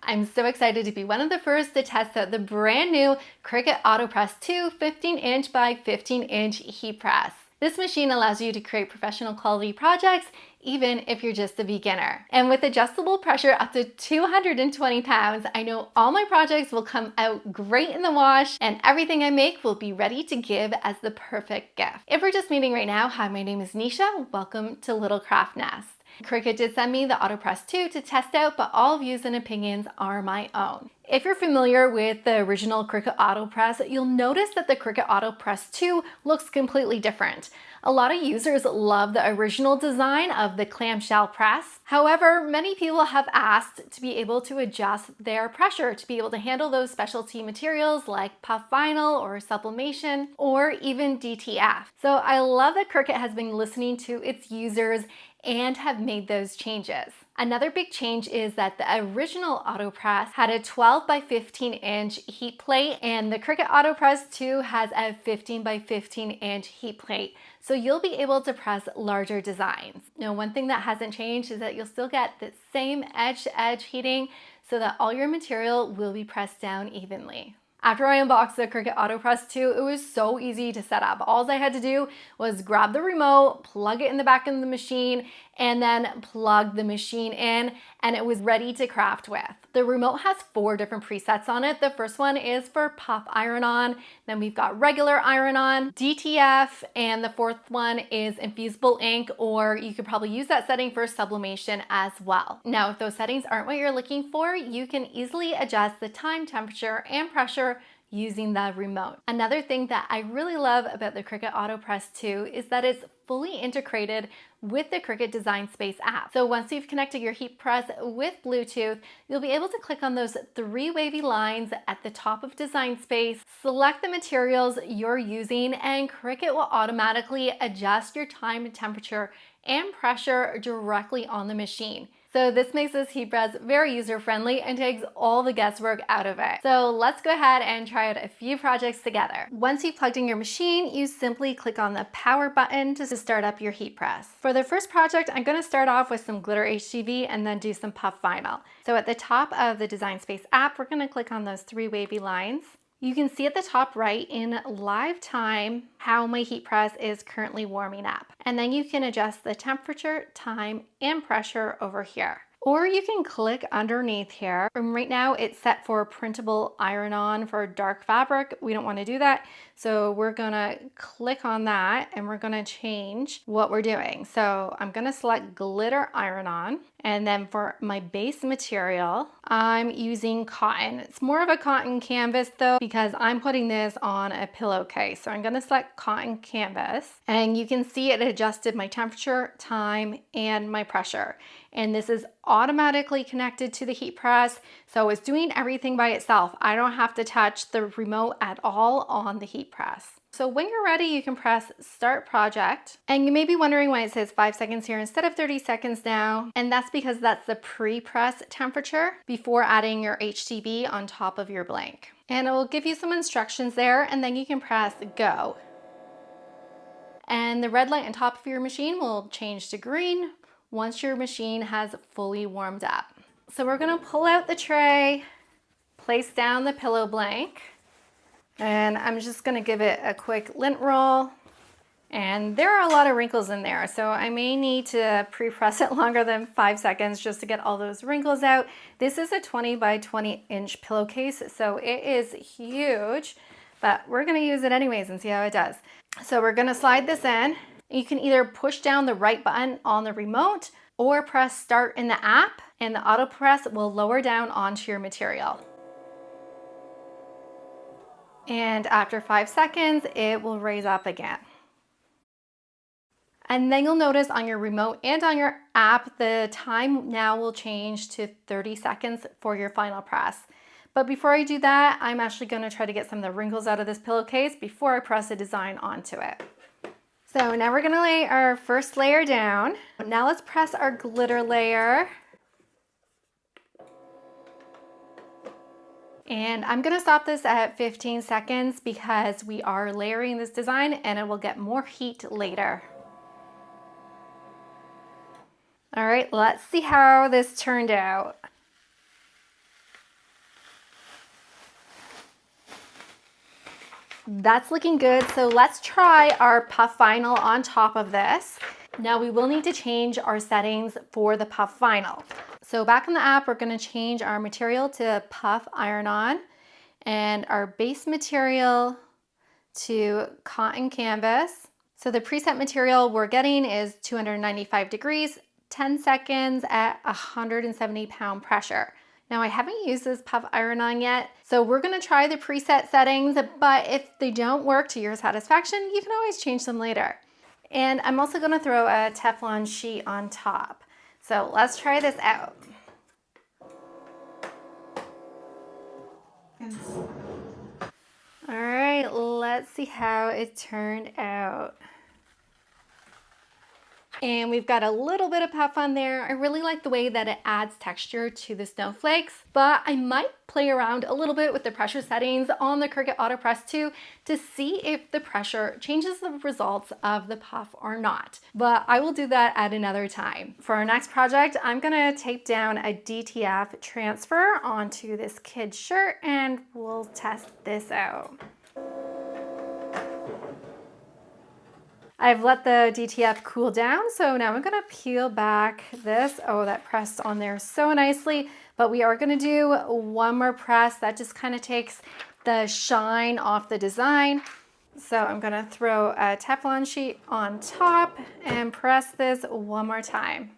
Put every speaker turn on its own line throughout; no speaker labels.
I'm so excited to be one of the first to test out the brand new Cricut AutoPress 2 15-inch by 15-inch heat press. This machine allows you to create professional quality projects even if you're just a beginner. And with adjustable pressure up to 220 pounds, I know all my projects will come out great in the wash and everything I make will be ready to give as the perfect gift. If we're just meeting right now, hi, my name is Nisha. Welcome to Little Craft Nest. Cricut did send me the AutoPress 2 to test out, but all views and opinions are my own. If you're familiar with the original Cricut AutoPress, you'll notice that the Cricut AutoPress 2 looks completely different. A lot of users love the original design of the clamshell press. However, many people have asked to be able to adjust their pressure to be able to handle those specialty materials like puff vinyl or sublimation or even DTF. So I love that Cricut has been listening to its users and have made those changes. Another big change is that the original AutoPress had a 12 by 15 inch heat plate and the Cricut AutoPress 2 has a 15 by 15 inch heat plate. So you'll be able to press larger designs. Now, one thing that hasn't changed is that you'll still get the same edge to edge heating so that all your material will be pressed down evenly. After I unboxed the Cricut AutoPress 2, it was so easy to set up. All I had to do was grab the remote, plug it in the back of the machine, and then plug the machine in, and it was ready to craft with. The remote has 4 different presets on it. The first one is for puff iron-on, then we've got regular iron-on, DTF, and the 4th one is infusible ink, or you could probably use that setting for sublimation as well. Now, if those settings aren't what you're looking for, you can easily adjust the time, temperature, and pressure using the remote. Another thing that I really love about the Cricut AutoPress 2 is that it's fully integrated with the Cricut Design Space app. So once you've connected your heat press with Bluetooth, you'll be able to click on those 3 wavy lines at the top of Design Space, select the materials you're using, and Cricut will automatically adjust your time and temperature and pressure directly on the machine. So this makes this heat press very user-friendly and takes all the guesswork out of it. So let's go ahead and try out a few projects together. Once you've plugged in your machine, you simply click on the power button to start up your heat press. For the first project, I'm gonna start off with some glitter HTV and then do some puff vinyl. So at the top of the Design Space app, we're gonna click on those 3 wavy lines. You can see at the top right in live time how my heat press is currently warming up. And then you can adjust the temperature, time, and pressure over here. Or you can click underneath here. And right now it's set for printable iron-on for dark fabric. We don't want to do that. So we're gonna click on that and we're gonna change what we're doing. So I'm gonna select glitter iron-on. And then for my base material, I'm using cotton. It's more of a cotton canvas though, because I'm putting this on a pillowcase. So I'm gonna select cotton canvas and you can see it adjusted my temperature, time, and my pressure. And this is automatically connected to the heat press. So it's doing everything by itself. I don't have to touch the remote at all on the heat press. So when you're ready, you can press Start Project. And you may be wondering why it says 5 seconds here instead of 30 seconds now. And that's because that's the pre-press temperature before adding your HTV on top of your blank. And it will give you some instructions there, and then you can press Go. And the red light on top of your machine will change to green once your machine has fully warmed up. So we're gonna pull out the tray, place down the pillow blank, and I'm just gonna give it a quick lint roll. And there are a lot of wrinkles in there, so I may need to pre-press it longer than 5 seconds just to get all those wrinkles out. This is a 20 by 20 inch pillowcase, so it is huge, but we're gonna use it anyways and see how it does. So we're gonna slide this in. You can either push down the right button on the remote or press Start in the app, and the AutoPress will lower down onto your material. And after 5 seconds, it will raise up again. And then you'll notice on your remote and on your app, the time now will change to 30 seconds for your final press. But before I do that, I'm actually gonna try to get some of the wrinkles out of this pillowcase before I press a design onto it. So now we're gonna lay our first layer down. Now let's press our glitter layer. And I'm gonna stop this at 15 seconds because we are layering this design and it will get more heat later. All right, let's see how this turned out. That's looking good. So let's try our puff vinyl on top of this. Now we will need to change our settings for the puff vinyl. So back in the app, we're going to change our material to puff iron-on and our base material to cotton canvas. So the preset material we're getting is 295 degrees, 10 seconds at 170 pound pressure. Now I haven't used this puff iron-on yet, so we're gonna try the preset settings, but if they don't work to your satisfaction, you can always change them later. And I'm also gonna throw a Teflon sheet on top. So let's try this out. All right, let's see how it turned out. And we've got a little bit of puff on there. I really like the way that it adds texture to the snowflakes, but I might play around a little bit with the pressure settings on the Cricut AutoPress 2 to see if the pressure changes the results of the puff or not. But I will do that at another time. For our next project, I'm gonna tape down a DTF transfer onto this kid's shirt and we'll test this out. I've let the DTF cool down, so now I'm gonna peel back this. Oh, that pressed on there so nicely, but we are gonna do one more press. That just kind of takes the shine off the design. So I'm gonna throw a Teflon sheet on top and press this one more time.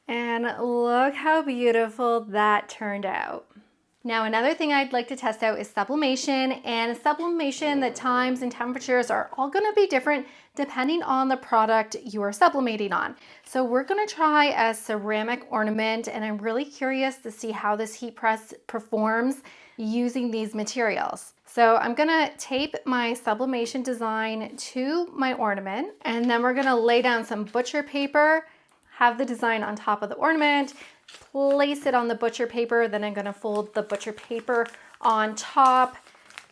And look how beautiful that turned out. Now, another thing I'd like to test out is sublimation, and sublimation, the times and temperatures are all gonna be different depending on the product you are sublimating on. So we're gonna try a ceramic ornament, and I'm really curious to see how this heat press performs using these materials. So I'm gonna tape my sublimation design to my ornament, and then we're gonna lay down some butcher paper, have the design on top of the ornament, place it on the butcher paper, then I'm gonna fold the butcher paper on top.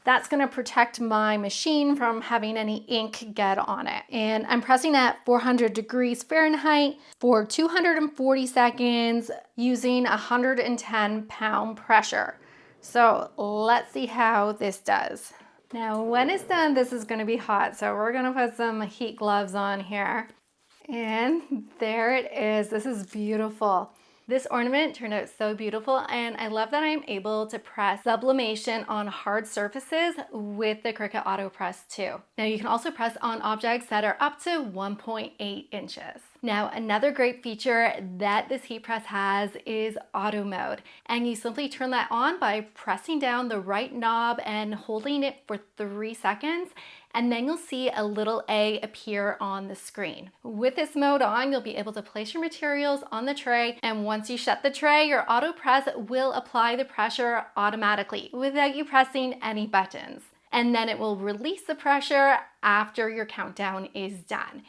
That's gonna protect my machine from having any ink get on it. And I'm pressing at 400 degrees Fahrenheit for 240 seconds using 110 pound pressure. So let's see how this does. Now, when it's done, this is gonna be hot. So we're gonna put some heat gloves on here. And there it is. This is beautiful. This ornament turned out so beautiful, and I love that I'm able to press sublimation on hard surfaces with the Cricut AutoPress 2. Now you can also press on objects that are up to 1.8 inches. Now, another great feature that this heat press has is auto mode, and you simply turn that on by pressing down the right knob and holding it for 3 seconds, and then you'll see a little A appear on the screen. With this mode on, you'll be able to place your materials on the tray, and once you shut the tray, your AutoPress will apply the pressure automatically without you pressing any buttons. And then it will release the pressure after your countdown is done.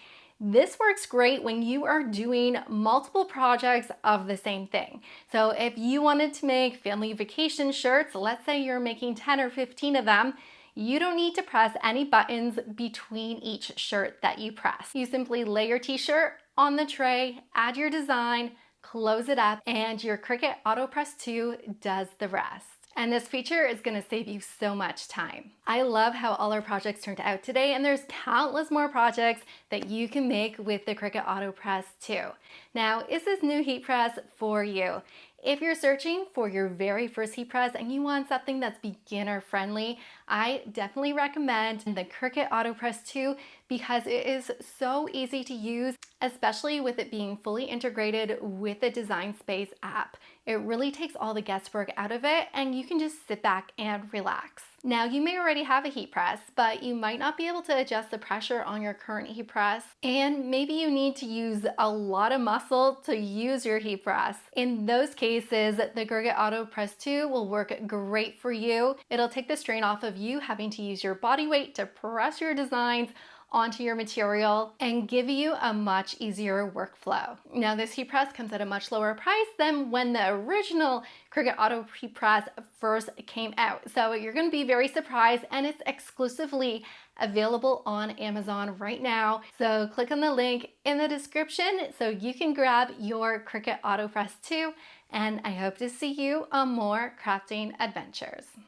This works great when you are doing multiple projects of the same thing. So if you wanted to make family vacation shirts, let's say you're making 10 or 15 of them, you don't need to press any buttons between each shirt that you press. You simply lay your t-shirt on the tray, add your design, close it up, and your Cricut AutoPress 2 does the rest. And this feature is gonna save you so much time. I love how all our projects turned out today, and there's countless more projects that you can make with the Cricut AutoPress 2. Now, is this new heat press for you? If you're searching for your very first heat press and you want something that's beginner friendly, I definitely recommend the Cricut AutoPress 2 because it is so easy to use, especially with it being fully integrated with the Design Space app. It really takes all the guesswork out of it, and you can just sit back and relax. Now, you may already have a heat press, but you might not be able to adjust the pressure on your current heat press, and maybe you need to use a lot of muscle to use your heat press. In those cases, the Cricut AutoPress 2 will work great for you. It'll take the strain off of you having to use your body weight to press your designs onto your material and give you a much easier workflow. Now, this heat press comes at a much lower price than when the original Cricut Auto Heat Press first came out. So you're gonna be very surprised, and it's exclusively available on Amazon right now. So click on the link in the description so you can grab your Cricut AutoPress 2, and I hope to see you on more crafting adventures.